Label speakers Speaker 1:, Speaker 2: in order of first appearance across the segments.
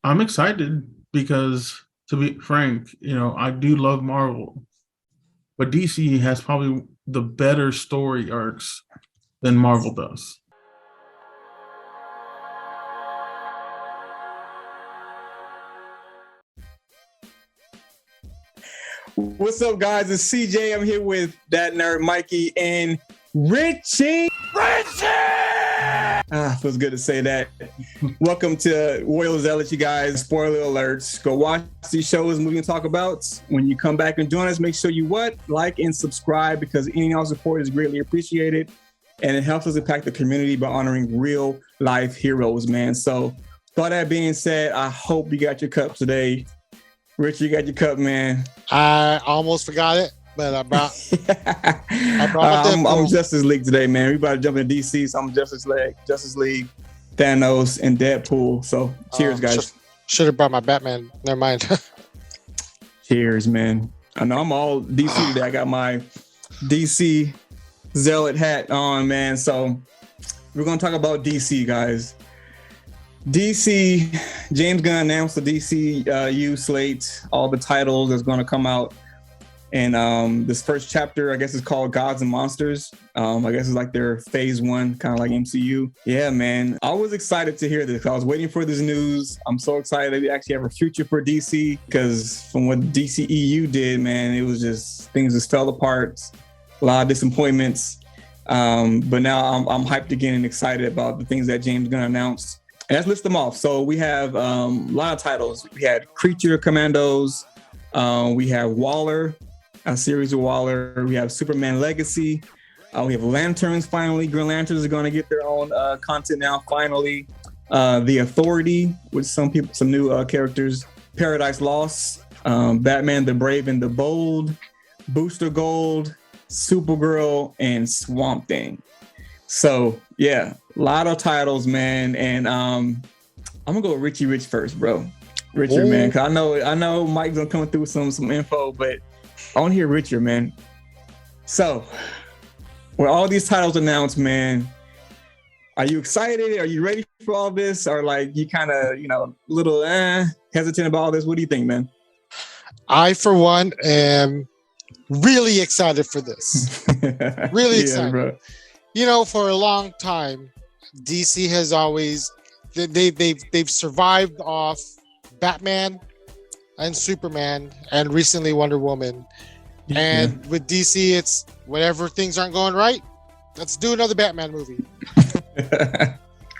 Speaker 1: I'm excited because, to be frank, I do love Marvel, but DC has probably the better story arcs than Marvel does.
Speaker 2: What's up, guys? It's CJ. I'm here with that nerd Mikey and Richie. Feels good to say that. Welcome to Royal Zealot, you guys. Spoiler alerts. Go watch these shows, movie and talk about. When you come back and join us, make sure you like and subscribe, because any of our support is greatly appreciated, and it helps us impact the community by honoring real life heroes, man. So, with all that being said, I hope you got your cup today. Rich, you got your cup, man.
Speaker 3: I almost forgot it, but I brought
Speaker 2: I'm Justice League today, man. We about to jump into DC, so I'm Justice League, Thanos, and Deadpool. So cheers, guys.
Speaker 3: Should have brought my Batman. Never mind.
Speaker 2: Cheers, man. I know I'm all DC today. I got my DC Zealot hat on, man. So we're going to talk about DC, guys. DC, James Gunn announced the DCU slate, all the titles that's going to come out. And this first chapter, I guess, is called Gods and Monsters. I guess it's like their phase one, kind of like MCU. Yeah, man. I was excited to hear this. I was waiting for this news. I'm so excited that we actually have a future for DC, because from what DCEU did, man, it was just, things just fell apart. A lot of disappointments. But now I'm hyped again and excited about the things that James Gunn announced. And let's list them off. So we have a lot of titles. We had Creature Commandos. We have Waller, a series of Waller. We have Superman Legacy. We have Lanterns, finally. Green Lanterns are going to get their own content now, finally. The Authority, with some new characters. Paradise Lost. Batman the Brave and the Bold. Booster Gold. Supergirl, and Swamp Thing. So, yeah, a lot of titles, man. And I'm gonna go with Richie Rich first, bro. Richard, man, because I know Mike's gonna come through with some info, but I want to hear Richard, man. So, with all these titles announced, man, are you excited? Are you ready for all this, or like you kind of, little hesitant about all this? What do you think, man?
Speaker 3: I, for one, am really excited for this. Really excited. Bro. For a long time, DC has always they've survived off Batman and Superman, and recently Wonder Woman. And with DC, it's whenever things aren't going right, let's do another Batman movie.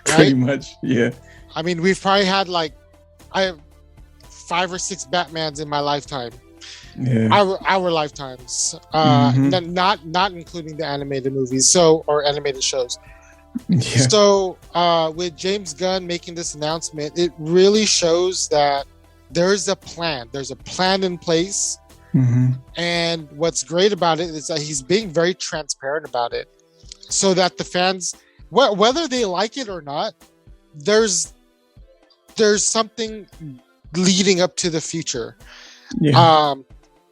Speaker 2: Pretty much, yeah. I
Speaker 3: mean, we've probably had I have 5 or 6 Batmans in my lifetime. Yeah. Our lifetimes, not including the animated movies, or animated shows. Yeah. So with James Gunn making this announcement, it really shows that there's a plan. There's a plan in place, and what's great about it is that he's being very transparent about it, so that the fans, whether they like it or not, there's something leading up to the future. Yeah.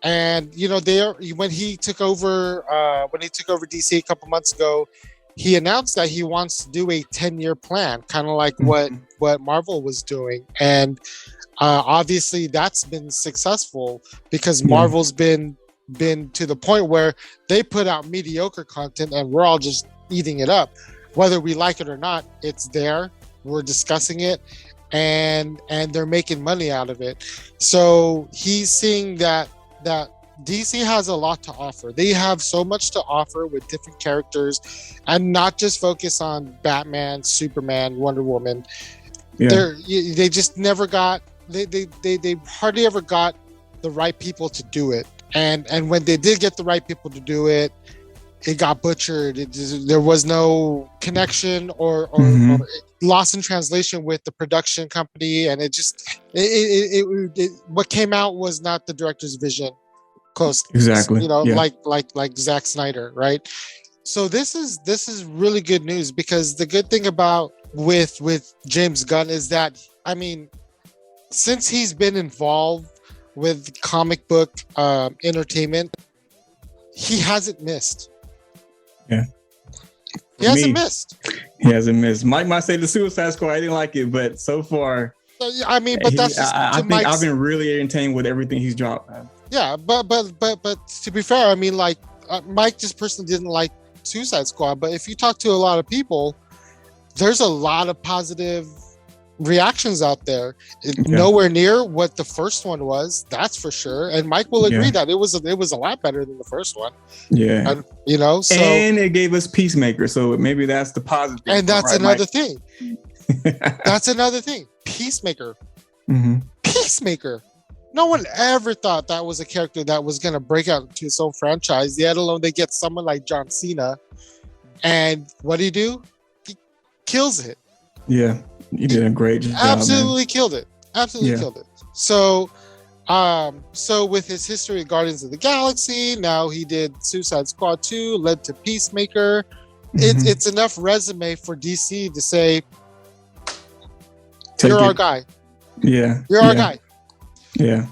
Speaker 3: And when he took over DC a couple months ago, he announced that he wants to do a 10-year plan, kind of like what Marvel was doing. And obviously that's been successful, because Marvel's been to the point where they put out mediocre content and we're all just eating it up. Whether we like it or not, it's there. We're discussing it, and they're making money out of it. So he's seeing that DC has a lot to offer. They have so much to offer with different characters, and not just focus on Batman, Superman, Wonder Woman. Yeah. They just never got, they hardly ever got the right people to do it. And when they did get the right people to do it, it got butchered. There was no connection or lost in translation with the production company, and what came out was not the director's vision. Close,
Speaker 2: exactly.
Speaker 3: Like Zack Snyder, right? So this is really good news, because the good thing about with James Gunn is that, I mean, since he's been involved with comic book entertainment, he hasn't missed.
Speaker 2: Yeah.
Speaker 3: He hasn't missed.
Speaker 2: He hasn't missed. Mike might say the Suicide Squad, I didn't like it, but so far
Speaker 3: I mean, but that's just
Speaker 2: I think I've been really entertained with everything he's dropped, man.
Speaker 3: Yeah, but to be fair, I mean, like Mike just personally didn't like Suicide Squad, but if you talk to a lot of people, there's a lot of positive reactions out there. Nowhere near what the first one was, that's for sure. And Mike will agree that it was a lot better than the first one.
Speaker 2: Yeah,
Speaker 3: and, you know, so
Speaker 2: and it gave us Peacemaker, so maybe that's the positive.
Speaker 3: And that's another thing. That's another thing. Peacemaker.
Speaker 2: Mm-hmm.
Speaker 3: Peacemaker. No one ever thought that was a character that was going to break out into its own franchise, yet alone they get someone like John Cena. And what do? He kills it.
Speaker 2: Yeah, he did a great job.
Speaker 3: Absolutely killed it. Absolutely killed it. So, so with his history of Guardians of the Galaxy, now he did Suicide Squad 2, led to Peacemaker. Mm-hmm. It's enough resume for DC to say, you're our guy.
Speaker 2: Yeah.
Speaker 3: You're our guy.
Speaker 2: Yeah.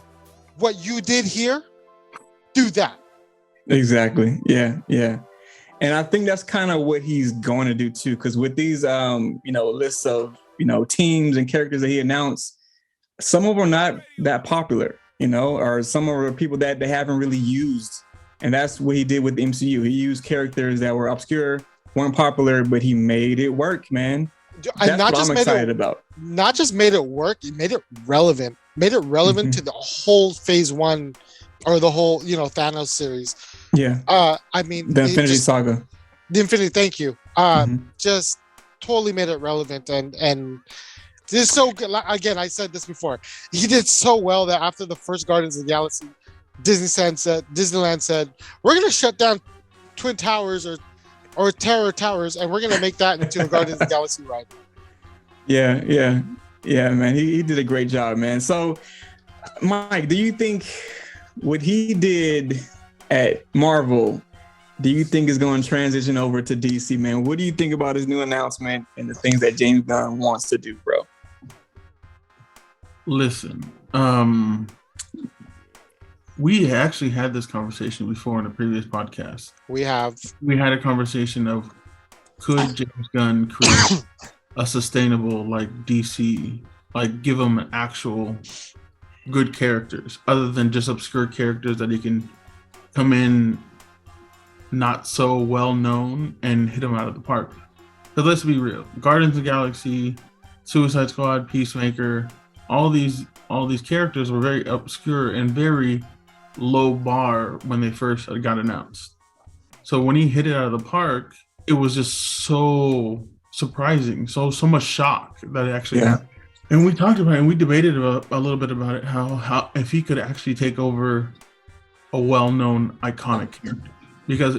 Speaker 3: What you did here, do that.
Speaker 2: Exactly. Yeah. Yeah. And I think that's kind of what he's going to do too. Because with these, lists of, teams and characters that he announced, some of them are not that popular, or some of them are people that they haven't really used. And that's what he did with the MCU. He used characters that were obscure, weren't popular, but he made it work, man. That's what I'm excited about.
Speaker 3: Not just made it work, he made it relevant. Made it relevant to the whole Phase 1 or the whole, Thanos series.
Speaker 2: Yeah.
Speaker 3: I mean,
Speaker 2: the Infinity Saga.
Speaker 3: The Infinity, thank you. Just totally made it relevant and this is so good. Again, I said this before. He did so well that after the first Guardians of the Galaxy, Disneyland said, we're gonna shut down Twin Towers or Terror Towers, and we're gonna make that into a Guardians of the Galaxy ride.
Speaker 2: Yeah, man. He did a great job, man. So, Mike, do you think what he did at Marvel, do you think is going to transition over to DC, man? What do you think about his new announcement and the things that James Gunn wants to do, bro?
Speaker 1: Listen, we actually had this conversation before in a previous podcast.
Speaker 3: We had a
Speaker 1: conversation of could James Gunn create a sustainable DC, give him an actual good characters other than just obscure characters that he can come in not so well known and hit them out of the park. Because let's be real, Guardians of the Galaxy, Suicide Squad, Peacemaker, all these characters were very obscure and very low bar when they first got announced. So when he hit it out of the park, it was just so surprising, so much shock that it actually happened. And we talked about it and we debated a little bit about it, how if he could actually take over a well-known iconic character. Because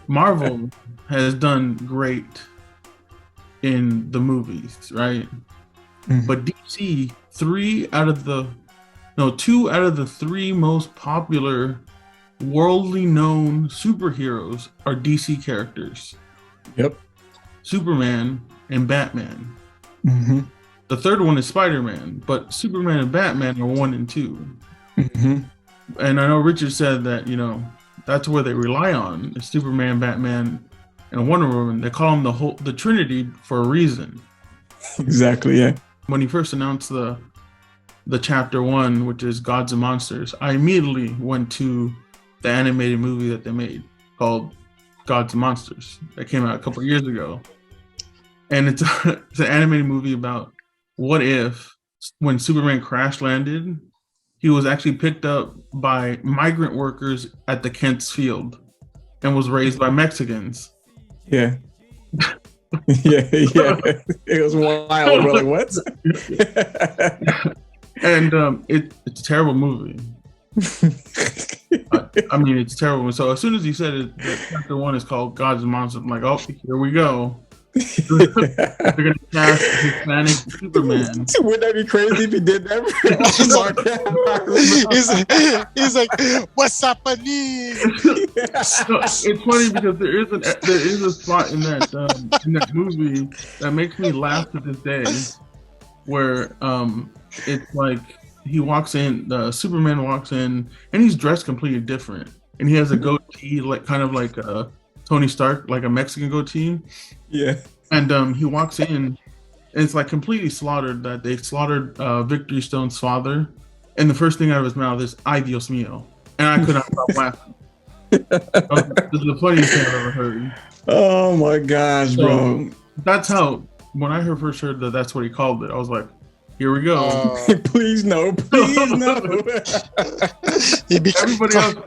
Speaker 1: Marvel has done great in the movies, right? Mm-hmm. But DC, 2 out of the 3 most popular worldly known superheroes are DC characters.
Speaker 2: Yep. Superman
Speaker 1: and Batman.
Speaker 2: Mm-hmm.
Speaker 1: The third one is Spider-Man, but Superman and Batman are 1 and 2.
Speaker 2: Mm-hmm.
Speaker 1: And I know Richard said that, that's where they rely on is Superman, Batman, and Wonder Woman. They call them the Trinity for a reason.
Speaker 2: Exactly, yeah.
Speaker 1: When he first announced the chapter 1, which is Gods and Monsters, I immediately went to the animated movie that they made called Gods and Monsters that came out a couple of years ago. And it's an animated movie about what if when Superman crash landed, he was actually picked up by migrant workers at the Kent's Field and was raised by Mexicans.
Speaker 2: Yeah. yeah. It was wild. We're like, what?
Speaker 1: And it's a terrible movie. It's terrible. So as soon as he said it, chapter 1 is called Gods and Monsters, I'm like, oh, here we go. They're gonna cast Hispanic Superman.
Speaker 2: Wouldn't that be crazy if he did that?
Speaker 3: he's like, what's up, Annie?
Speaker 1: So, it's funny because there is a spot in that movie that makes me laugh to this day, where it's like he walks in, Superman walks in, and he's dressed completely different, and he has a goatee, kind of like Tony Stark, like a Mexican goatee.
Speaker 2: Yeah.
Speaker 1: And he walks in And it's like completely slaughtered that they slaughtered Victory Stone's father, and the first thing out of his mouth is "Ay Dios mío," and I could not stop laughing. This is the funniest thing I've ever heard.
Speaker 2: Oh my gosh, bro!
Speaker 1: That's how when I first heard that that's what he called it. I was like, "Here we go."
Speaker 2: Please no, please no.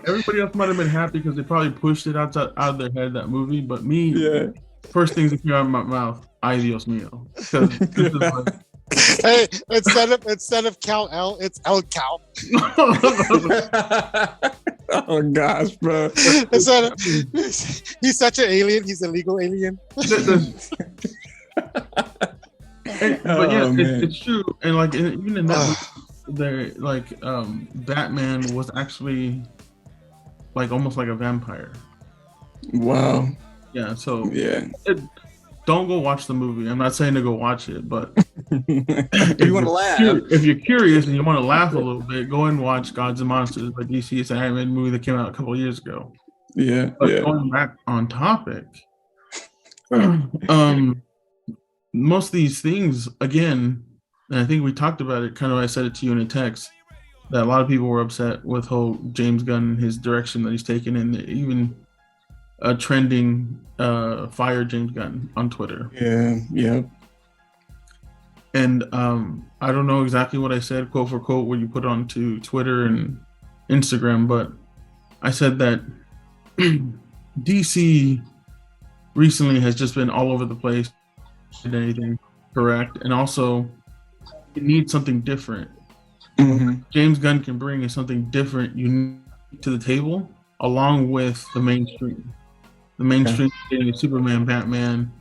Speaker 1: Everybody else might have been happy because they probably pushed it out of their head, that movie. But me, first things that came out of my mouth, "Ay Dios mío," because this is like.
Speaker 3: Hey, instead of Cal El, it's El Cal.
Speaker 2: Oh gosh, bro!
Speaker 3: He's such an alien. He's a legal alien.
Speaker 1: But yeah, it's true, and like even in that, there like Batman was actually like almost like a vampire.
Speaker 2: Wow.
Speaker 1: Yeah. So
Speaker 2: yeah.
Speaker 1: Don't go watch the movie. I'm not saying to go watch it, but
Speaker 2: if you want to laugh,
Speaker 1: if you're curious and you want to laugh a little bit, go and watch Gods and Monsters by DC. It's an animated movie that came out a couple of years ago.
Speaker 2: Yeah.
Speaker 1: But going back on topic, most of these things, again, and I think we talked about it, kind of I said it to you in a text, that a lot of people were upset with whole James Gunn, his direction that he's taken, and even trending fire James Gunn on Twitter.
Speaker 2: Yeah.
Speaker 1: And I don't know exactly what I said, quote for quote, what you put onto Twitter and Instagram, but I said that DC recently has just been all over the place, did anything correct, and also it needs something different.
Speaker 2: Mm-hmm.
Speaker 1: James Gunn can bring is something different, unique to the table, along with the mainstream. The mainstream getting Superman, Batman,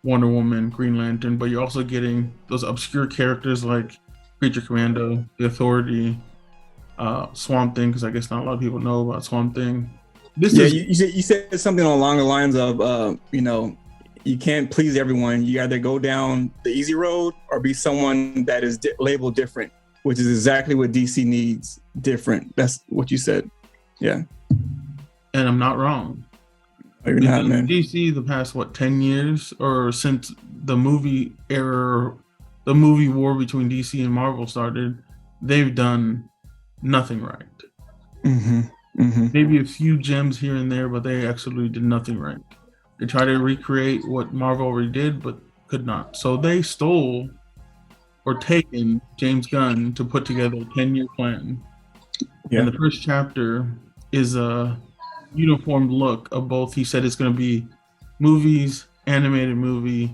Speaker 1: Wonder Woman, Green Lantern, but you're also getting those obscure characters like Creature Commando, The Authority, Swamp Thing, because I guess not a lot of people know about Swamp Thing.
Speaker 2: You said something along the lines of, you can't please everyone. You either go down the easy road or be someone that is labeled different, which is exactly what DC needs. Different. That's what you said. Yeah.
Speaker 1: And I'm not wrong.
Speaker 2: No, you're not, man.
Speaker 1: DC, the past 10 years, or since the movie era, the movie war between DC and Marvel started, they've done nothing right.
Speaker 2: Mm-hmm. Mm-hmm.
Speaker 1: Maybe a few gems here and there, but they absolutely did nothing right. They tried to recreate what Marvel already did, but could not. So they stole or taken James Gunn to put together a 10-year plan. Yeah. And the first chapter is a uniform look of both. He said it's going to be movies, animated movie,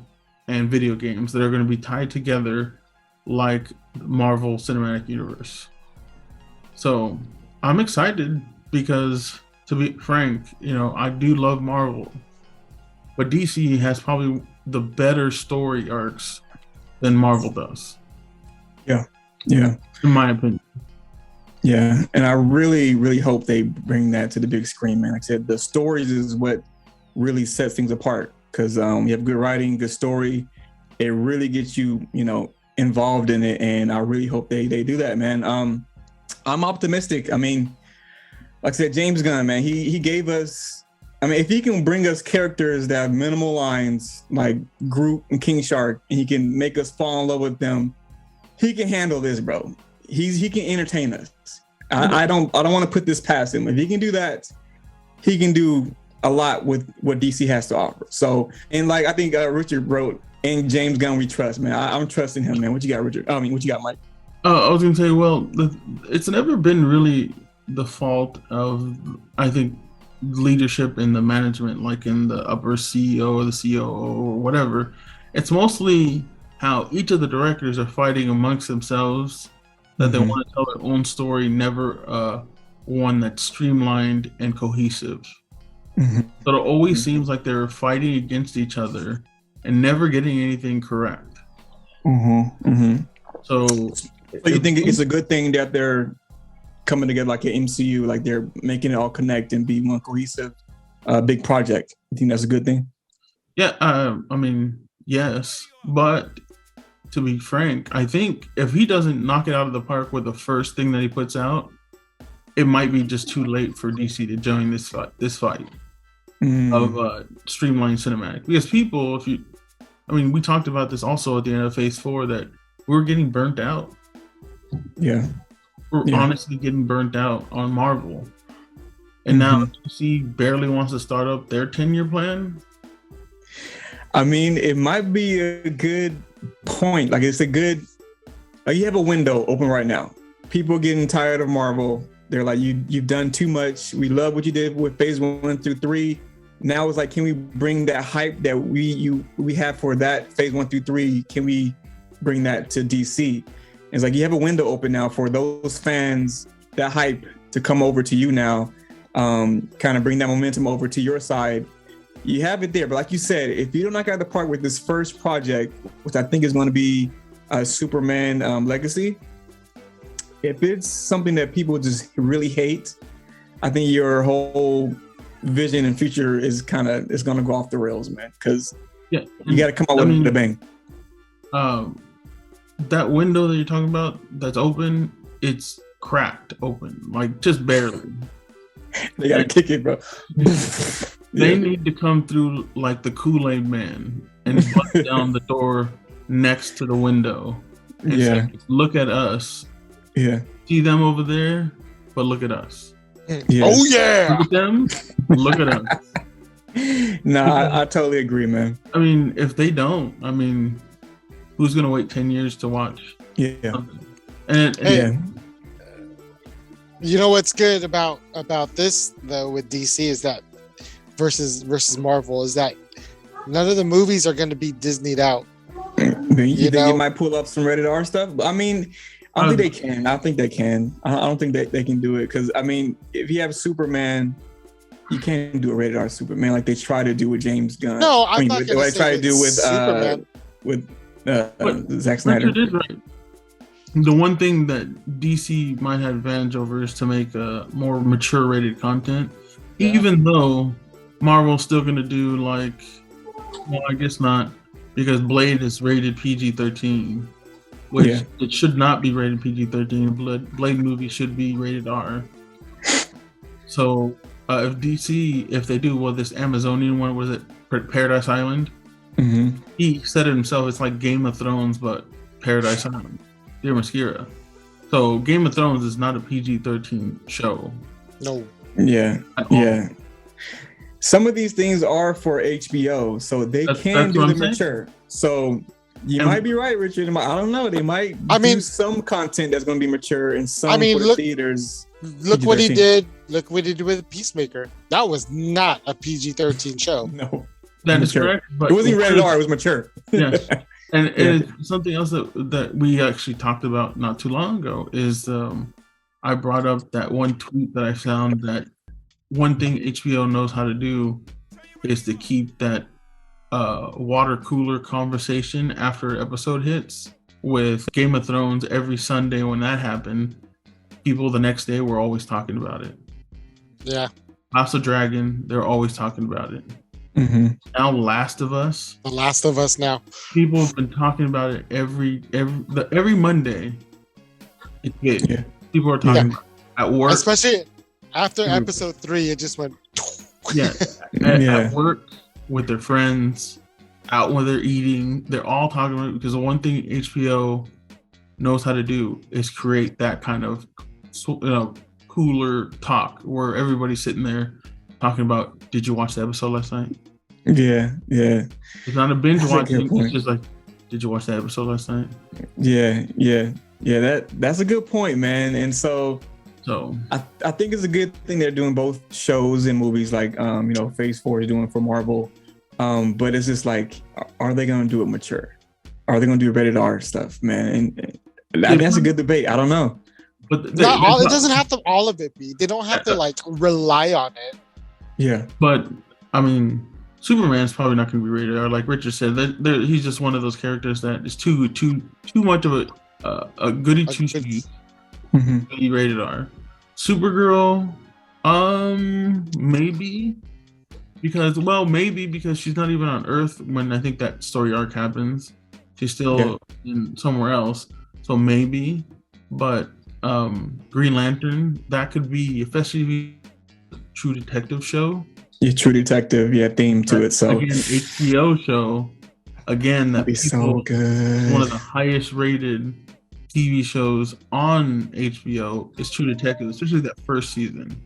Speaker 1: and video games that are going to be tied together like Marvel Cinematic Universe. So I'm excited because, to be frank, I do love Marvel, but DC has probably the better story arcs than Marvel does.
Speaker 2: Yeah.
Speaker 1: In my opinion.
Speaker 2: Yeah, and I really, really hope they bring that to the big screen, man. Like I said, the stories is what really sets things apart because you have good writing, good story. It really gets you, involved in it, and I really hope they do that, man. I'm optimistic. I mean, like I said, James Gunn, man, he gave us. I mean, if he can bring us characters that have minimal lines like Groot and King Shark, and he can make us fall in love with them, he can handle this, bro. He can entertain us. I don't want to put this past him. If he can do that, he can do a lot with what DC has to offer. So, and like I think Richard wrote, "In James Gunn we trust," man. I'm trusting him, man. What you got, Richard? I mean, what you got, Mike?
Speaker 1: I was gonna say, well, it's never been really the fault of, I think, leadership in the management, like in the upper CEO or the COO or whatever. It's mostly how each of the directors are fighting amongst themselves. That they want to tell their own story, never one that's streamlined and cohesive. So it always seems like they're fighting against each other and never getting anything correct. So
Speaker 2: you think it's a good thing that they're coming together like an MCU, like they're making it all connect and be one cohesive big project? You think that's a good thing?
Speaker 1: Yeah, I mean, yes, but to be frank, I think if he doesn't knock it out of the park with the first thing that he puts out, it might be just too late for DC to join this fight of streamlined cinematic. Because people, I mean, we talked about this also at the end of Phase 4 that we're getting burnt out.
Speaker 2: Yeah.
Speaker 1: We're honestly getting burnt out on Marvel. And now DC barely wants to start up their 10-year plan.
Speaker 2: I mean, it might be a good point. Like, it's a good, you have a window open right now. People getting tired of Marvel. They're like, you've done too much. We love what you did with Phase 1 through 3. Now it's like, can we bring that hype that we have for that Phase 1 through 3? Can we bring that to DC? It's like, you have a window open now for those fans, that hype to come over to you now, kind of bring that momentum over to your side. You have it there. But like you said, if you don't knock out the park with this first project, which I think is going to be a Superman Legacy, if it's something that people just really hate, I think your whole vision and future is going to go off the rails, man. Because you got to come out with a bang.
Speaker 1: That window that you're talking about that's open, it's cracked open, like just barely.
Speaker 2: They got to kick it, bro.
Speaker 1: They need to come through like the Kool-Aid Man and bust down the door next to the window. And say, look at us.
Speaker 2: Yeah.
Speaker 1: See them over there, but look at us.
Speaker 2: Yeah.
Speaker 3: Oh yeah.
Speaker 1: Look at them, look at us.
Speaker 2: Nah, I totally agree, man.
Speaker 1: I mean, if they don't, I mean, who's gonna wait 10 years to watch?
Speaker 2: Yeah.
Speaker 1: Something? And
Speaker 3: you know what's good about this though with DC is that versus Marvel is that none of the movies are going to be Disneyed out.
Speaker 2: You think you might pull up some rated R stuff? I mean, I think they can. I think they can. I don't think they can do it because I mean, if you have Superman, you can't do a rated R Superman like they try to do with James Gunn.
Speaker 3: No, I'm not going
Speaker 2: to try to do with
Speaker 3: Superman.
Speaker 2: Zack Snyder.
Speaker 1: Richard is right. The one thing that DC might have advantage over is to make a more mature rated content, even though Marvel's still going to do like, well, I guess not, because Blade is rated PG-13, which it should not be rated PG-13. Blade movie should be rated R. So if DC, if they do, well, this Amazonian one, was it Paradise Island?
Speaker 2: Mm-hmm.
Speaker 1: He said it himself, it's like Game of Thrones, but Paradise Island. Dear Mascara. So Game of Thrones is not a PG-13 show.
Speaker 3: No.
Speaker 2: Yeah. Yeah. Some of these things are for HBO, so they can do the mature. So you might be right, Richard. I don't know. They might do some content that's going to be mature and some for the theaters.
Speaker 3: Look what he did. Look what he did with Peacemaker. That was not a PG-13 show.
Speaker 2: No.
Speaker 1: That is correct. But
Speaker 2: it wasn't rated R. It was mature.
Speaker 1: Yes. And it's something else that we actually talked about not too long ago is I brought up that one tweet that I found that one thing HBO knows how to do is to keep that water cooler conversation after episode hits. With Game of Thrones, every Sunday when that happened, people the next day were always talking about it.
Speaker 3: Yeah.
Speaker 1: House of Dragon, they're always talking about it.
Speaker 2: Mm-hmm.
Speaker 1: Now Last of Us.
Speaker 3: The Last of Us now.
Speaker 1: People have been talking about it every Monday. It's big. Yeah. People are talking about it at work.
Speaker 3: Especially after episode 3, it just went.
Speaker 1: Yeah. At work, with their friends, out when they're eating. They're all talking about it because the one thing HBO knows how to do is create that kind of cooler talk where everybody's sitting there talking about, did you watch the episode last night?
Speaker 2: Yeah.
Speaker 1: It's not a binge watching. It's just like, did you watch that episode last night?
Speaker 2: Yeah. That's a good point, man. And so I think it's a good thing they're doing both shows and movies like Phase 4 is doing for Marvel. But it's just like, are they going to do it mature? Are they going to do rated R stuff, man? And that's a good debate. I don't know.
Speaker 1: But
Speaker 3: it doesn't have to all of it be. They don't have to like rely on it.
Speaker 2: Yeah.
Speaker 1: But I mean, Superman's probably not going to be rated R. Like Richard said, he's just one of those characters that is too much of a goody two shoes to be rated R. Supergirl, maybe because she's not even on Earth when I think that story arc happens. She's still in somewhere else, so maybe. But Green Lantern, that could be, especially True Detective show.
Speaker 2: Yeah, True Detective, theme to it. So
Speaker 1: again, HBO show, again, that
Speaker 2: That'd be so good.
Speaker 1: one of the highest rated TV shows on HBO is True Detective, especially that first season.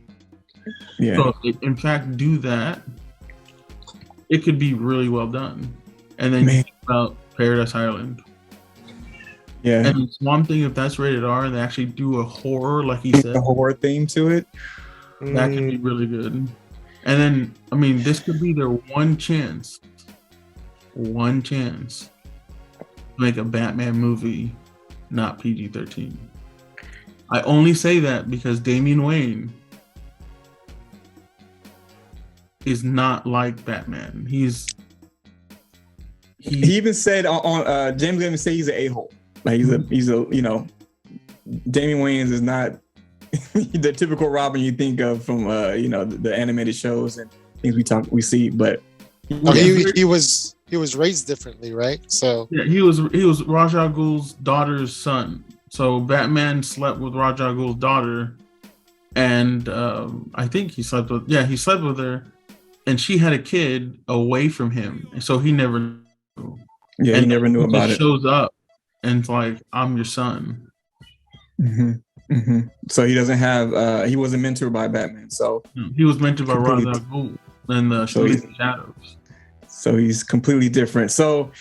Speaker 2: Yeah.
Speaker 1: So if they, in fact, do that, it could be really well done. And then you think about Paradise Island.
Speaker 2: Yeah.
Speaker 1: And Swamp Thing, if that's rated R and they actually do a horror, like he said,
Speaker 2: a horror theme to it,
Speaker 1: that could be really good. And then, I mean, this could be their one chance to make a Batman movie not PG-13. I only say that because Damian Wayne is not like Batman. He
Speaker 2: even said on James Gunn said he's an a-hole. Like he's a Damian Wayans is not the typical Robin you think of from the animated shows and things we see, but
Speaker 3: he was raised differently, right? So
Speaker 1: yeah, he was Ra's al Ghul's daughter's son. So Batman slept with Ra's al Ghul's daughter, and I think he slept with her, and she had a kid away from him, and so he never knew.
Speaker 2: Yeah,
Speaker 1: and
Speaker 2: he never knew about it.
Speaker 1: Shows up and it's like, I'm your son.
Speaker 2: Mm-hmm. Mm-hmm. So he doesn't have he wasn't mentored by Batman. So
Speaker 1: he was mentored by Ra's al Ghul and the Shadows. So
Speaker 2: he's completely different. So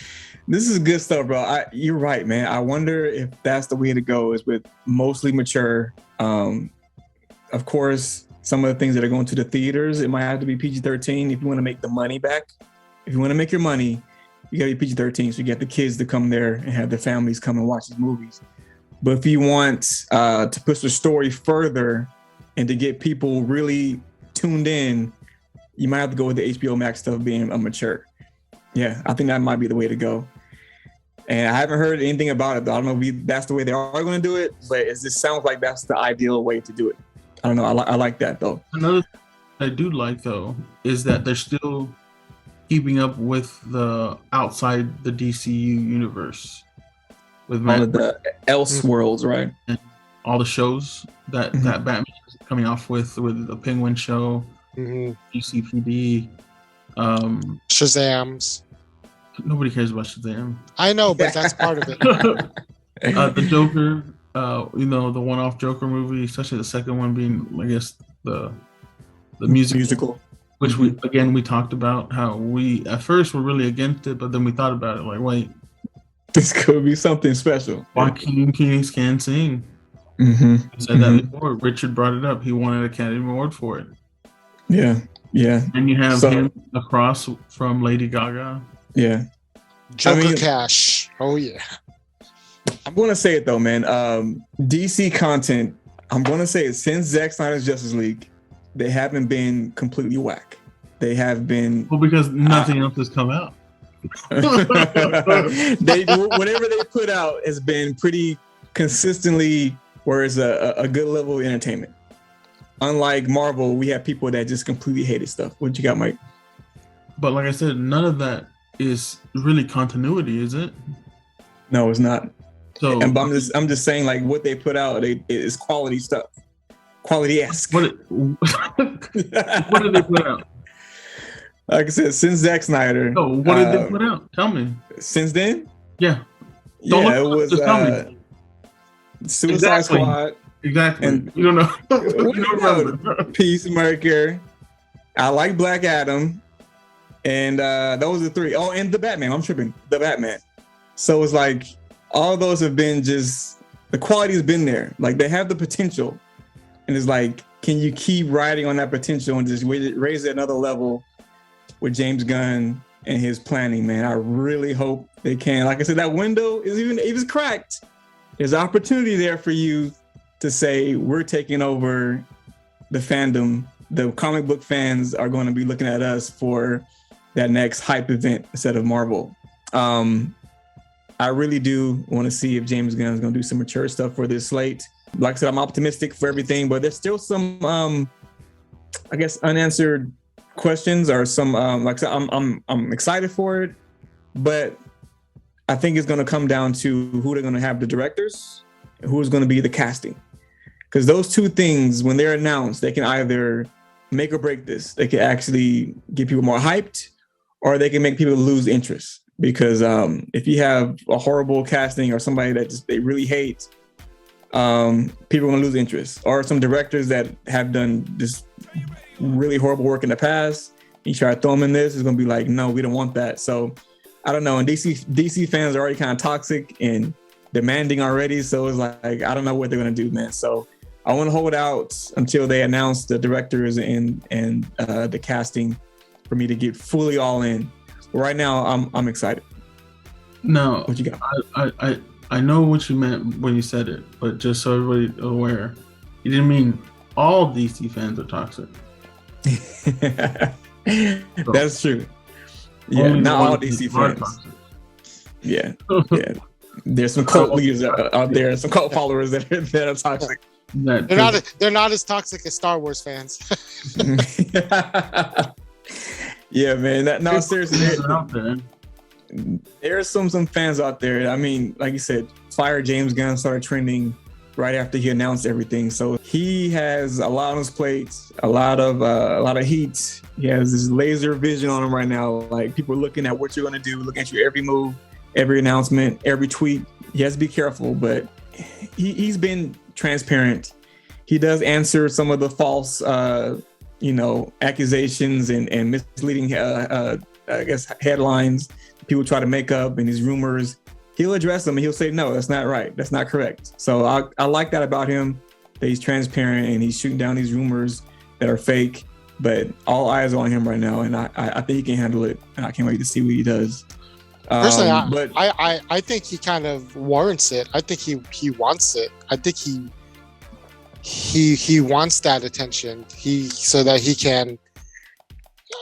Speaker 2: this is good stuff, bro. You're right, man. I wonder if that's the way to go, is with mostly mature. Of course, some of the things that are going to the theaters, it might have to be PG-13 if you want to make the money back. If you want to make your money, you gotta be PG-13, so you get the kids to come there and have their families come and watch these movies. But if you want to push the story further and to get people really tuned in, you might have to go with the HBO Max stuff being mature. Yeah, I think that might be the way to go. And I haven't heard anything about it, though. I don't know if that's the way they are going to do it, but it just sounds like that's the ideal way to do it. I don't know. I like that, though.
Speaker 1: Another thing I do like, though, is that they're still keeping up with the outside the DCU universe with
Speaker 2: all of the Elseworlds, right?
Speaker 1: And all the shows that Batman is coming off with the Penguin show, GCPD,
Speaker 3: Shazams.
Speaker 1: Nobody cares about Shazam.
Speaker 3: I know, but that's part of it.
Speaker 1: The Joker, the one-off Joker movie, especially the second one being, I guess, the musical. Which we talked about how we at first were really against it, but then we thought about it like, wait,
Speaker 2: this could be something special.
Speaker 1: Joaquin Phoenix can sing. I said that before. Richard brought it up. He won an Academy Award for it.
Speaker 2: Yeah. And
Speaker 1: you have him across from Lady Gaga.
Speaker 2: Yeah.
Speaker 3: Joker Cash. Oh yeah.
Speaker 2: I'm gonna say it though, man. DC content. I'm gonna say it since Zack Snyder's Justice League. They haven't been completely whack. They have been
Speaker 1: because nothing else has come out.
Speaker 2: Whatever they put out has been pretty consistently where it's a good level of entertainment. Unlike Marvel, we have people that just completely hated stuff. What you got, Mike?
Speaker 1: But like I said, none of that is really continuity, is it?
Speaker 2: No, it's not.
Speaker 1: So
Speaker 2: I'm just saying, like, what they put out is quality stuff. Quality-esque.
Speaker 1: What did they put out?
Speaker 2: Like I said, since Zack Snyder.
Speaker 1: Oh, what did they put out? Tell me.
Speaker 2: Since then?
Speaker 1: Yeah.
Speaker 2: It was Suicide Squad.
Speaker 1: Exactly.
Speaker 2: And
Speaker 1: you don't know. You don't remember.
Speaker 2: Peacemaker. I like Black Adam. And those are three. Oh, and the Batman. I'm tripping. The Batman. So it's like all of those have been just, the quality has been there. Like they have the potential. And it's like, can you keep riding on that potential and just raise it another level with James Gunn and his planning, man? I really hope they can. Like I said, that window is even cracked. There's opportunity there for you to say, we're taking over the fandom. The comic book fans are going to be looking at us for that next hype event instead of Marvel. I really do want to see if James Gunn is going to do some mature stuff for this slate. Like I said, I'm optimistic for everything, but there's still some, I guess, unanswered questions or some, like I said, I'm excited for it, but I think it's going to come down to who they're going to have the directors, who's going to be the casting. Because those two things, when they're announced, they can either make or break this. They can actually get people more hyped, or they can make people lose interest. because if you have a horrible casting or somebody that they really hate, people are gonna lose interest. Or some directors that have done this really horrible work in the past, you try to throw them in this, it's gonna be like, no, we don't want that. So I don't know. And DC fans are already kind of toxic and demanding already. So it's like, I don't know what they're gonna do, man. So I want to hold out until they announce the directors and the casting for me to get fully all in. But right now, I'm excited.
Speaker 1: No,
Speaker 2: what you got?
Speaker 1: I know what you meant when you said it, but just so everybody's aware, you didn't mean all DC fans are toxic.
Speaker 2: That's true. Yeah, not all DC fans. Yeah, yeah. There's some cult leaders out there, some cult followers that are toxic.
Speaker 3: They're not as toxic as Star Wars fans.
Speaker 2: Yeah, man. No, seriously, there are some fans out there. I mean, like you said, Fire James Gunn started trending right after he announced everything. So he has a lot on his plate, a lot of heat. He has this laser vision on him right now. Like, people are looking at what you're gonna do, looking at your every move, every announcement, every tweet. He has to be careful, but he's been transparent. He does answer some of the false, accusations and misleading, I guess, headlines people try to make up and these rumors. He'll address them and he'll say, no, that's not right. That's not correct. So I like that about him, that he's transparent and he's shooting down these rumors that are fake, but all eyes are on him right now. And I think he can handle it. And I can't wait to see what he does.
Speaker 3: Personally, I think he kind of warrants it. I think he wants it. I think he wants that attention. So that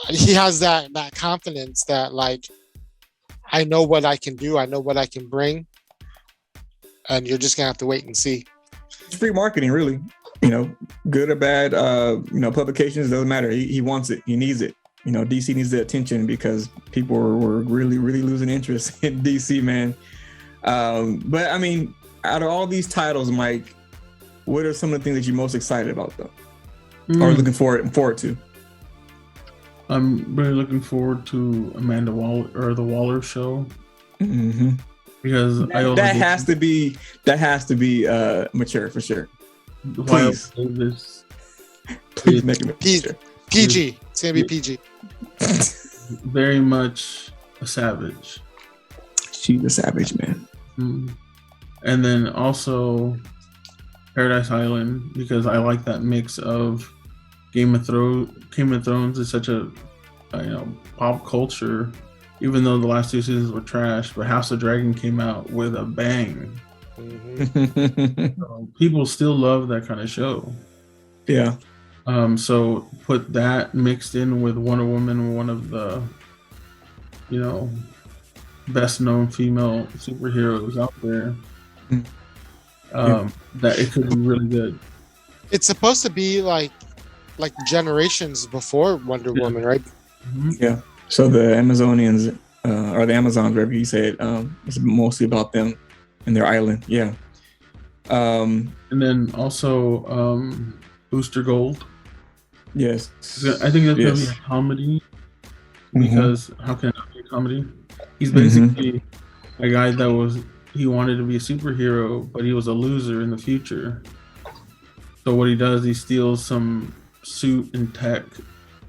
Speaker 3: he has that confidence that, like, I know what I can do. I know what I can bring. And you're just gonna have to wait and see.
Speaker 2: It's free marketing, really. Good or bad, publications, doesn't matter. He wants it. He needs it. DC needs the attention because people were really, really losing interest in DC, man. But I mean, out of all these titles, Mike, what are some of the things that you're most excited about, though, or looking forward to?
Speaker 1: I'm really looking forward to Amanda Waller, or the Waller show, because
Speaker 2: that has to be mature for sure. Please, please make it mature.
Speaker 3: PG. It's gonna be PG.
Speaker 1: Very much a savage.
Speaker 2: She's a savage, man.
Speaker 1: And then also Paradise Island, because I like that mix of Game of Thrones is such a pop culture, even though the last two seasons were trash, but House of Dragon came out with a bang. So people still love that kind of show.
Speaker 2: Yeah.
Speaker 1: So put that mixed in with Wonder Woman, one of the best known female superheroes out there. That it could be really good.
Speaker 3: It's supposed to be like generations before Wonder Woman, right?
Speaker 2: Yeah. So the Amazonians, or the Amazons, whatever you say it, it's mostly about them and their island. Yeah.
Speaker 1: And then also Booster Gold.
Speaker 2: Yes.
Speaker 1: I think that's gonna be a comedy, because how can it not be a comedy? He's basically a guy that he wanted to be a superhero, but he was a loser in the future. So what he does, he steals some suit and tech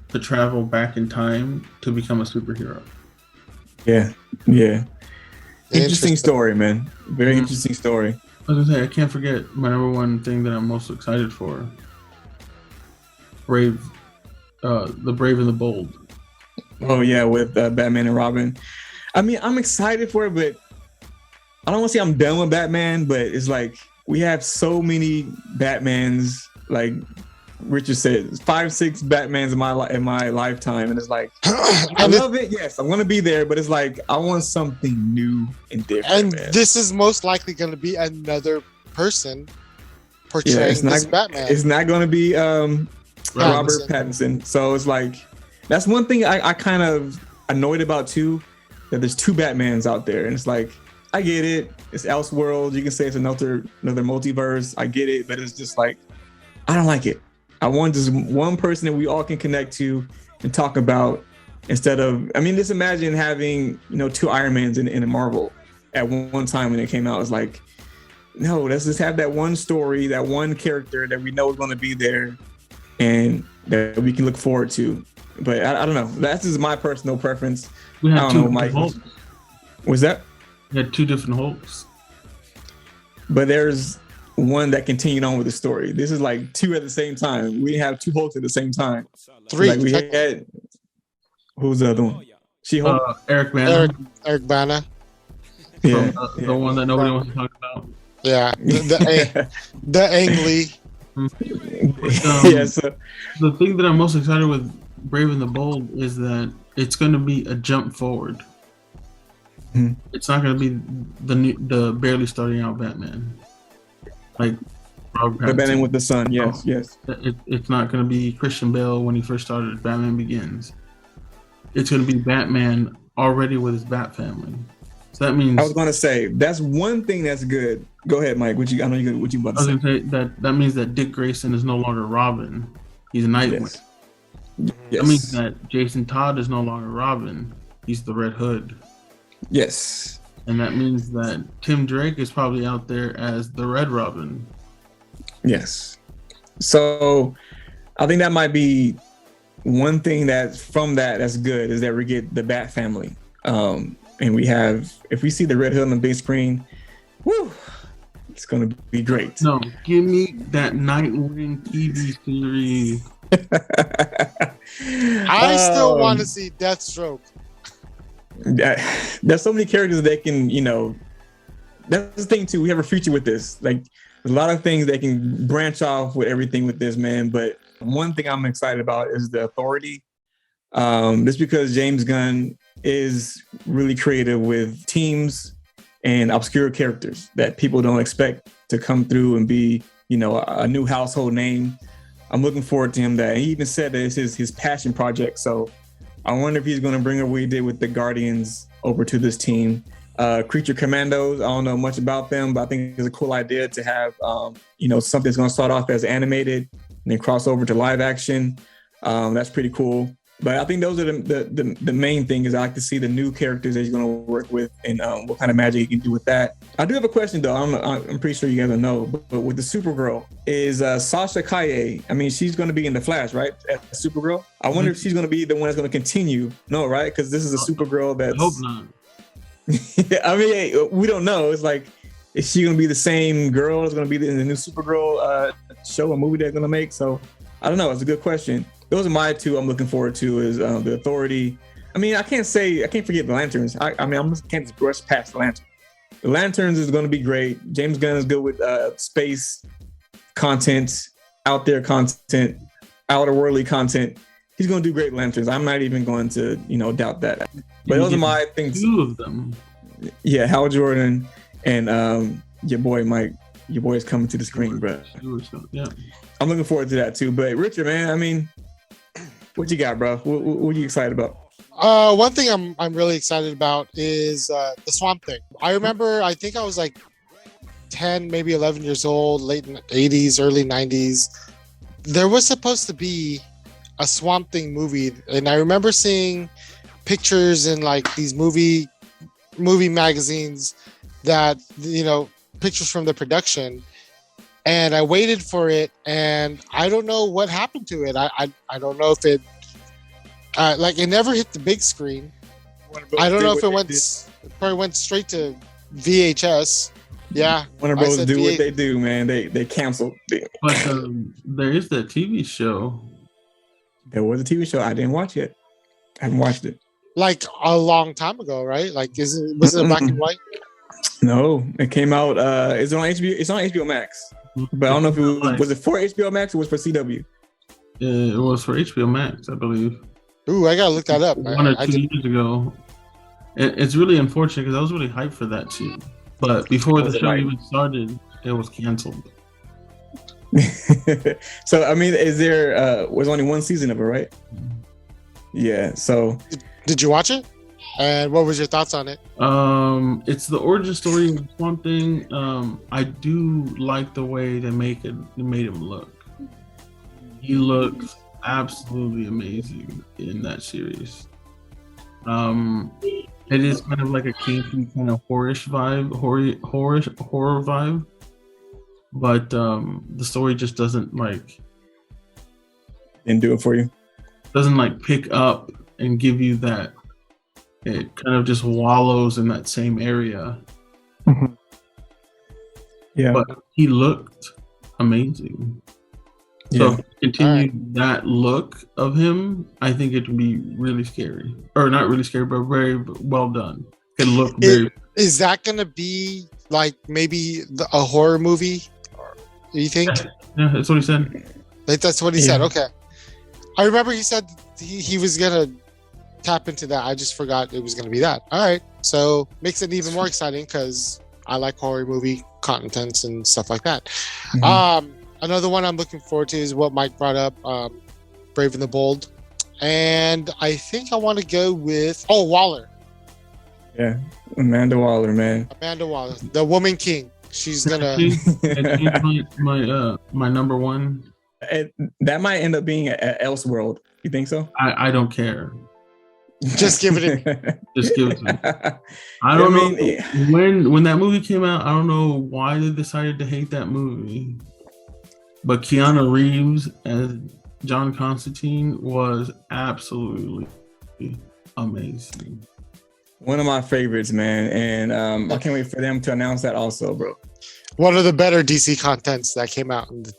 Speaker 1: to travel back in time to become a superhero.
Speaker 2: Yeah. Interesting story, man. Very interesting story.
Speaker 1: I was gonna say, I can't forget my number one thing that I'm most excited for. The Brave and the Bold.
Speaker 2: Oh yeah, with Batman and Robin. I mean, I'm excited for it, but I don't want to say I'm done with Batman, but it's like we have so many Batmans, like Richard said, 5-6 Batmans in my lifetime, and it's like I love it. Yes, I'm gonna be there, but it's like I want something new and different.
Speaker 3: And
Speaker 2: man.
Speaker 3: This is most likely going to be another person portraying this Batman.
Speaker 2: It's not going to be Robert Pattinson. So it's like that's one thing I kind of annoyed about too, that there's two Batmans out there, and it's like I get it. It's Elseworld. You can say it's another multiverse. I get it, but it's just like I don't like it. I want just one person that we all can connect to and talk about instead of, I mean, just imagine having, two Iron Mans in a Marvel at one time when it came out. It's like, no, let's just have that one story, that one character that we know is going to be there and that we can look forward to. But I don't know. That's just my personal preference.
Speaker 1: We
Speaker 2: I
Speaker 1: had
Speaker 2: don't
Speaker 1: two
Speaker 2: know, Mike.
Speaker 1: Hulks.
Speaker 2: Was that?
Speaker 1: We had two different Hulks.
Speaker 2: But there's one that continued on with the story. This is like two at the same time. We have two Hulks at the same time.
Speaker 3: Three.
Speaker 2: Like we had. Who's the other one? She-Hulk?
Speaker 1: Eric Bana.
Speaker 3: Eric Bana.
Speaker 2: Yeah,
Speaker 1: The one that nobody wants to talk about.
Speaker 3: Yeah. The Ang Lee.
Speaker 2: Yes.
Speaker 1: The thing that I'm most excited with Brave and the Bold is that it's going to be a jump forward.
Speaker 2: Mm-hmm.
Speaker 1: It's not going to be the barely starting out Batman, like Robert Pattinson.
Speaker 2: The Batman with the sun. Yes, yes.
Speaker 1: It's not going to be Christian Bale when he first started Batman Begins. It's going to be Batman already with his Bat family. So that means
Speaker 2: I was going to say that's one thing that's good. Go ahead, Mike. What you about to say?
Speaker 1: I was going to say that means that Dick Grayson is no longer Robin. He's Nightwing.
Speaker 2: Yes.
Speaker 1: That means that Jason Todd is no longer Robin. He's the Red Hood.
Speaker 2: Yes.
Speaker 1: And that means that Tim Drake is probably out there as the Red Robin.
Speaker 2: Yes. So I think that might be one thing that's good is that we get the Bat family. And we have, if we see the Red Hood on the big screen, woo, it's going to be great.
Speaker 1: No, give me that Nightwing TV series.
Speaker 3: I still want to see Deathstroke.
Speaker 2: There's so many characters that can, that's the thing too. We have a future with this. Like a lot of things that can branch off with everything with this, man. But one thing I'm excited about is the Authority. Just because James Gunn is really creative with teams and obscure characters that people don't expect to come through and be, a new household name. I'm looking forward to him. That he even said that it's his passion project. So I wonder if he's going to bring what he did with the Guardians over to this team. Creature Commandos, I don't know much about them, but I think it's a cool idea to have, something that's going to start off as animated and then cross over to live action. That's pretty cool. But I think those are the main thing is I like to see the new characters that he's going to work with and what kind of magic he can do with that. I do have a question, though. I'm pretty sure you guys know, but with the Supergirl, is Sasha Calle, I mean, she's going to be in The Flash, right? As Supergirl? I wonder if she's going to be the one that's going to continue. No, right? Because this is a Supergirl that's...
Speaker 1: I hope not.
Speaker 2: I mean, hey, we don't know. It's like, is she going to be the same girl that's going to be in the new Supergirl show or movie they're going to make? So I don't know. It's a good question. Those are my two I'm looking forward to is the Authority. I mean, I can't forget the Lanterns. I can't just brush past the Lanterns. The Lanterns is going to be great. James Gunn is good with space content, out there content, outer worldly content. He's going to do great Lanterns. I'm not even going to, doubt that. But those are my things.
Speaker 1: Two of them.
Speaker 2: Yeah, Hal Jordan and your boy Mike. Your boy is coming to the screen, bro.
Speaker 1: Yeah.
Speaker 2: I'm looking forward to that too. But Richard, man, I mean, what you got, bro? What are you excited about?
Speaker 3: One thing I'm really excited about is the Swamp Thing. I remember, I think I was like 10, maybe 11 years old, late 80s, early 90s. There was supposed to be a Swamp Thing movie, and I remember seeing pictures in like these movie magazines that, pictures from the production. And I waited for it, and I don't know what happened to it. I don't know if it, it never hit the big screen. I don't know if it probably went straight to VHS. Yeah.
Speaker 2: Warner Bros. Do what they do, man. They canceled.
Speaker 1: But there is that TV show.
Speaker 2: There was a TV show. I didn't watch it. I haven't watched it.
Speaker 3: Like a long time ago, right? Like, was it black and white?
Speaker 2: No, it came out. It's on HBO. It's on HBO Max. But I don't know if was it for HBO Max or was it for CW?
Speaker 1: It was for HBO Max, I believe.
Speaker 3: Ooh, I gotta look that up.
Speaker 1: 1 or 2 years ago. It's really unfortunate because I was really hyped for that too. But before the show even started, it was canceled.
Speaker 2: So I mean, was only one season of it, right? Yeah. So
Speaker 3: did you watch it? And what was your thoughts on it?
Speaker 1: It's the origin story of Swamp Thing. I do like the way they made him look. He looks absolutely amazing in that series. It is kind of like a campy kind of horror-ish vibe, horror vibe, but the story just doesn't
Speaker 2: Didn't do it for you.
Speaker 1: Pick up and give you that. It kind of just wallows in that same area.
Speaker 2: Mm-hmm. Yeah,
Speaker 1: but he looked amazing.
Speaker 2: Yeah.
Speaker 1: So continue that look of him, I think it would be really scary, or not really scary, but very well done. It looked very.
Speaker 3: Is that going to be like maybe a horror movie? Do you think?
Speaker 1: Yeah, that's what he said.
Speaker 3: That's what he said. Okay, I remember he said he was gonna tap into that. I just forgot it was gonna be that. All right, so makes it even more exciting because I like horror movie contents and stuff like that. Mm-hmm. Another one I'm looking forward to is what Mike brought up, Brave and the Bold, and I think I want to go with Waller.
Speaker 2: Yeah, Amanda Waller, man.
Speaker 3: Amanda Waller, the Woman King. She's gonna
Speaker 1: my number one.
Speaker 2: That might end up being Elseworld. You think so?
Speaker 1: I don't care.
Speaker 3: Just give it to
Speaker 1: Just give it to me. I don't know when that movie came out. I don't know why they decided to hate that movie, but Keanu Reeves as John Constantine was absolutely amazing.
Speaker 2: One of my favorites, man, and I can't wait for them to announce that also, bro.
Speaker 3: One of the better DC contents that came out in the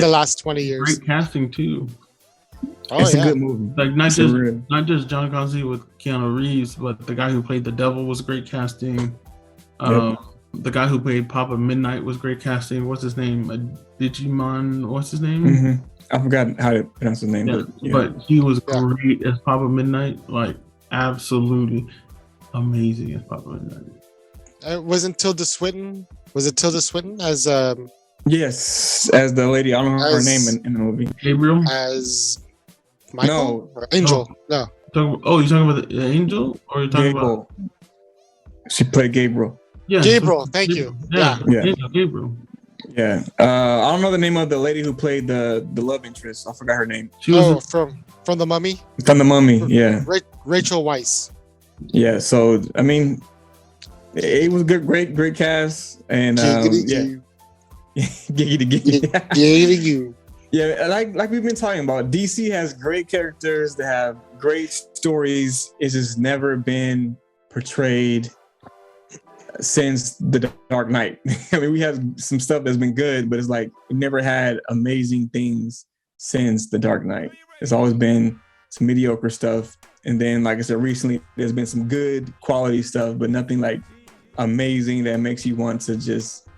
Speaker 3: last 20 years.
Speaker 1: Great casting too.
Speaker 2: It's a good movie.
Speaker 1: Like not just John Constantine with Keanu Reeves, but the guy who played the devil was great casting. The guy who played Papa Midnight was great casting. What's his name? Digimon. What's his name?
Speaker 2: Mm-hmm. I forgot how to pronounce his name.
Speaker 1: But he was great as Papa Midnight. Like absolutely amazing as Papa Midnight.
Speaker 3: Wasn't Tilda Swinton? Was it Tilda Swinton as
Speaker 2: Yes, as the lady. I don't know her name in the movie.
Speaker 1: Gabriel
Speaker 3: as Michael?
Speaker 2: No,
Speaker 3: or Angel. No.
Speaker 1: You're talking about the Angel, or you're talking
Speaker 2: Gabriel. She played Gabriel.
Speaker 3: Yeah, Gabriel. Thank you. Yeah.
Speaker 1: Gabriel.
Speaker 2: Yeah. I don't know the name of the lady who played the love interest. I forgot her name.
Speaker 1: She was
Speaker 3: from the Mummy.
Speaker 2: From the Mummy. Yeah.
Speaker 3: Rachel Weisz.
Speaker 2: Yeah. So I mean, it was good, great cast, and giggity
Speaker 3: you.
Speaker 2: Yeah, like we've been talking about, DC has great characters. They have great stories. It's just never been portrayed since The Dark Knight. I mean, we have some stuff that's been good, but it's like we never had amazing things since The Dark Knight. It's always been some mediocre stuff. And then, like I said, recently there's been some good quality stuff, but nothing like amazing that makes you want to just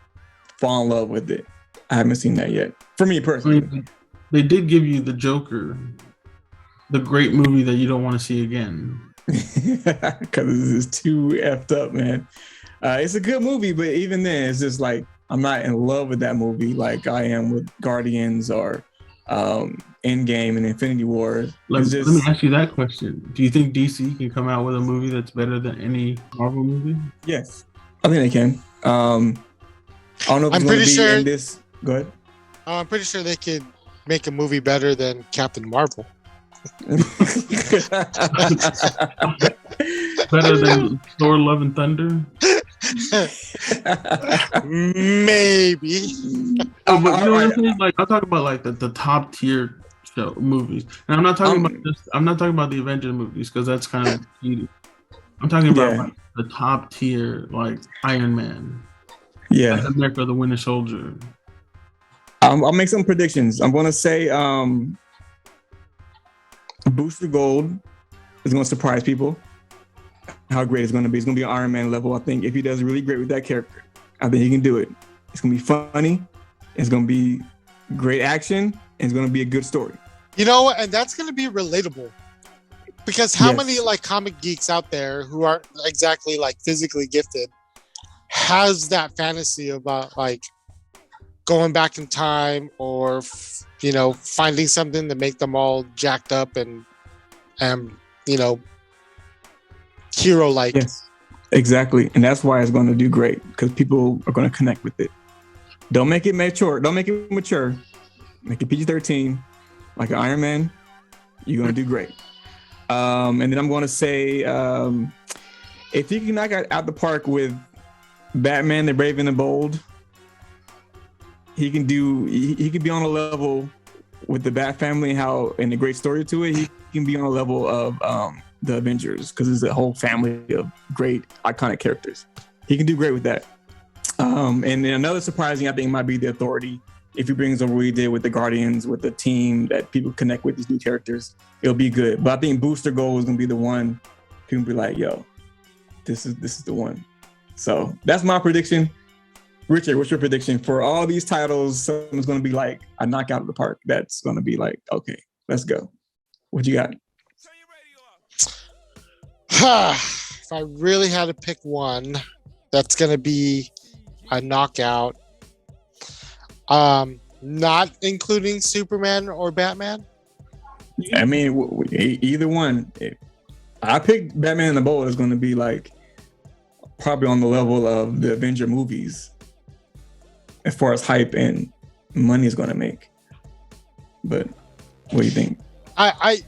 Speaker 2: fall in love with it. I haven't seen that yet. For me personally.
Speaker 1: I mean, they did give you The Joker, the great movie that you don't want to see again.
Speaker 2: Because it's too effed up, man. It's a good movie, but even then, it's just like I'm not in love with that movie like I am with Guardians or Endgame and Infinity War.
Speaker 1: Let me ask you that question. Do you think DC can come out with a movie that's better than any Marvel movie?
Speaker 2: Yes, I think they can. I don't know if it's going to be in this. Go ahead.
Speaker 3: I'm pretty sure they could make a movie better than Captain Marvel.
Speaker 1: Better than Thor: Love and Thunder?
Speaker 3: Maybe.
Speaker 1: But you know what I'm saying? Like, I'm talking about like the top tier show movies, and I'm not talking about the Avengers movies because that's kind of cheating. I'm talking about like, the top tier, like Iron Man, like America: The Winter Soldier.
Speaker 2: I'll make some predictions. I'm going to say Booster Gold is going to surprise people. How great it's going to be. It's going to be an Iron Man level. I think if he does really great with that character, I think he can do it. It's going to be funny. It's going to be great action. And it's going to be a good story.
Speaker 3: You know what? And that's going to be relatable. Because how many like comic geeks out there who aren't exactly like physically gifted has that fantasy about like going back in time or, finding something to make them all jacked up and hero-like.
Speaker 2: Yes, exactly. And that's why it's going to do great because people are going to connect with it. Don't make it mature. Don't make it mature. Make it PG-13 like Iron Man. You're going to do great. And then I'm going to say, if you can knock out the park with Batman, the Brave and the Bold, he can be on a level with the Bat Family and the great story to it. He can be on a level of the Avengers, because it's a whole family of great iconic characters. He can do great with that. And then another surprising, I think, might be the Authority. If he brings over what he did with the Guardians, with the team that people connect with these new characters, it'll be good. But I think Booster Gold is gonna be the one people be like, yo, this is the one. So that's my prediction. Richard, what's your prediction for all these titles? Someone's gonna be like a knockout of the park. That's gonna be like, okay, let's go. What you got?
Speaker 3: If I really had to pick one, that's gonna be a knockout. Not including Superman or Batman.
Speaker 2: I mean, either one. I picked Batman and the Bold is going to be like probably on the level of the Avenger movies as far as hype and money is going to make. But what do you think?
Speaker 3: I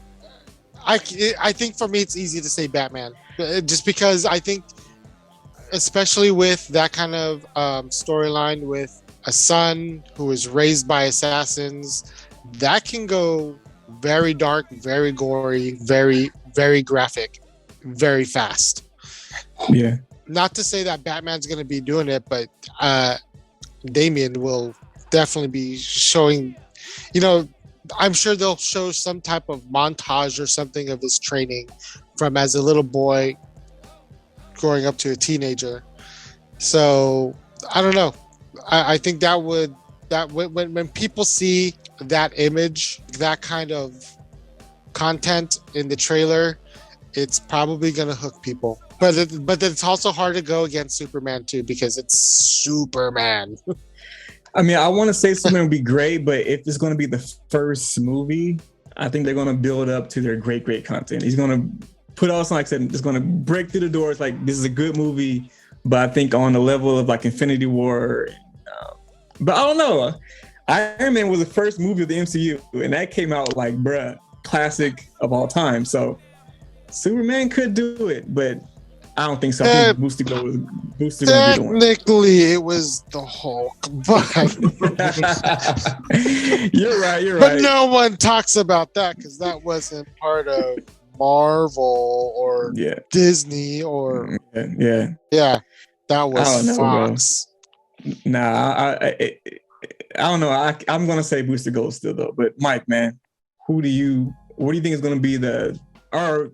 Speaker 3: think for me it's easy to say Batman, just because I think, especially with that kind of storyline with a son who is raised by assassins, that can go very dark, very gory, very, very graphic, very fast.
Speaker 2: Yeah.
Speaker 3: Not to say that Batman's going to be doing it, but Damian will definitely be showing, I'm sure they'll show some type of montage or something of his training from as a little boy growing up to a teenager. So I don't know. I think when people see that image, that kind of content in the trailer, it's probably going to hook people. But it's also hard to go against Superman too, because it's Superman.
Speaker 2: I mean, I want to say Superman would be great, but if it's going to be the first movie, I think they're going to build up to their great content. He's going to put out something, like I said, it's going to break through the doors. Like, this is a good movie, but I think on the level of like Infinity War. But I don't know. Iron Man was the first movie of the MCU, and that came out like, classic of all time. So Superman could do it, but I don't think so. I think Booster Gold was
Speaker 3: technically it was the Hulk, but
Speaker 2: you're right.
Speaker 3: But no one talks about that because that wasn't part of Marvel or Disney or that was Fox.
Speaker 2: Nah, I don't know. I'm gonna say Booster Gold still though. But Mike, man, what do you think is gonna be or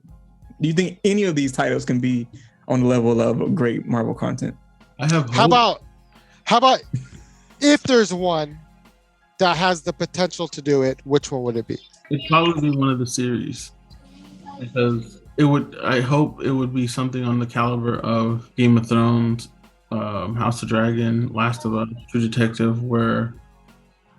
Speaker 2: do you think any of these titles can be on the level of great Marvel content?
Speaker 1: How
Speaker 3: about if there's one that has the potential to do it, which one would it be?
Speaker 1: It'd probably be one of the series, because I hope it would be something on the caliber of Game of Thrones, House of Dragon, Last of Us, True Detective, where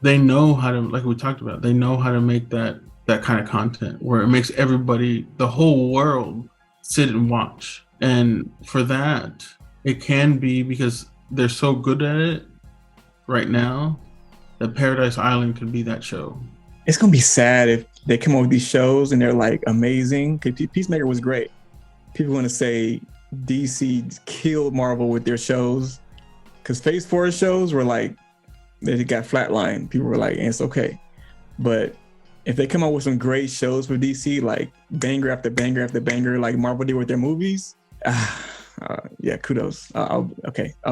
Speaker 1: they know how to, like we talked about, they know how to make that kind of content where it makes everybody, the whole world, sit and watch. And for that, it can be, because they're so good at it right now, that Paradise Island could be that show.
Speaker 2: It's gonna be sad if they come up with these shows and they're like amazing. Peacemaker was great. People want to say DC killed Marvel with their shows, because Phase 4 shows were like, they got flatlined. People were like, it's okay. But if they come out with some great shows for DC, like banger after banger after banger, like Marvel did with their movies, kudos. I'll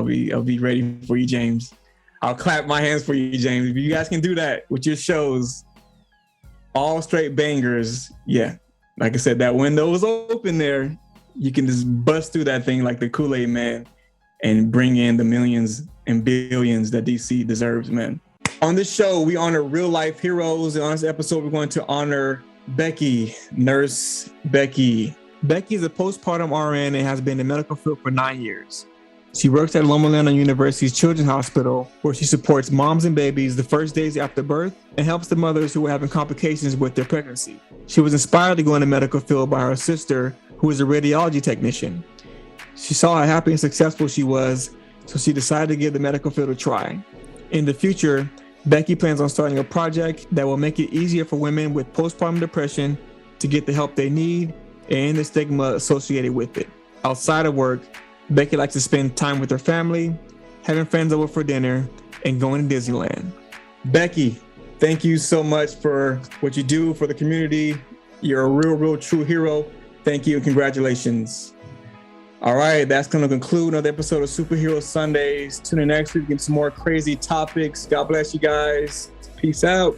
Speaker 2: be ready for you, James. I'll clap my hands for you, James. If you guys can do that with your shows, all straight bangers, like I said, that window is open there. You can just bust through that thing like the Kool-Aid Man and bring in the millions and billions that DC deserves, man. On this show, we honor real life heroes. And on this episode, we're going to honor Becky, Nurse Becky. Becky is a postpartum RN and has been in the medical field for 9 years. She works at Loma Linda University's Children's Hospital, where she supports moms and babies the first days after birth and helps the mothers who are having complications with their pregnancy. She was inspired to go in the medical field by her sister, who is a radiology technician. She saw how happy and successful she was, so she decided to give the medical field a try. In the future, Becky plans on starting a project that will make it easier for women with postpartum depression to get the help they need and the stigma associated with it. Outside of work, Becky likes to spend time with her family, having friends over for dinner, and going to Disneyland. Becky, thank you so much for what you do for the community. You're a real true hero. Thank you and congratulations. All right, that's going to conclude another episode of Superhero Sundays. Tune in next week to get some more crazy topics. God bless you guys. Peace out.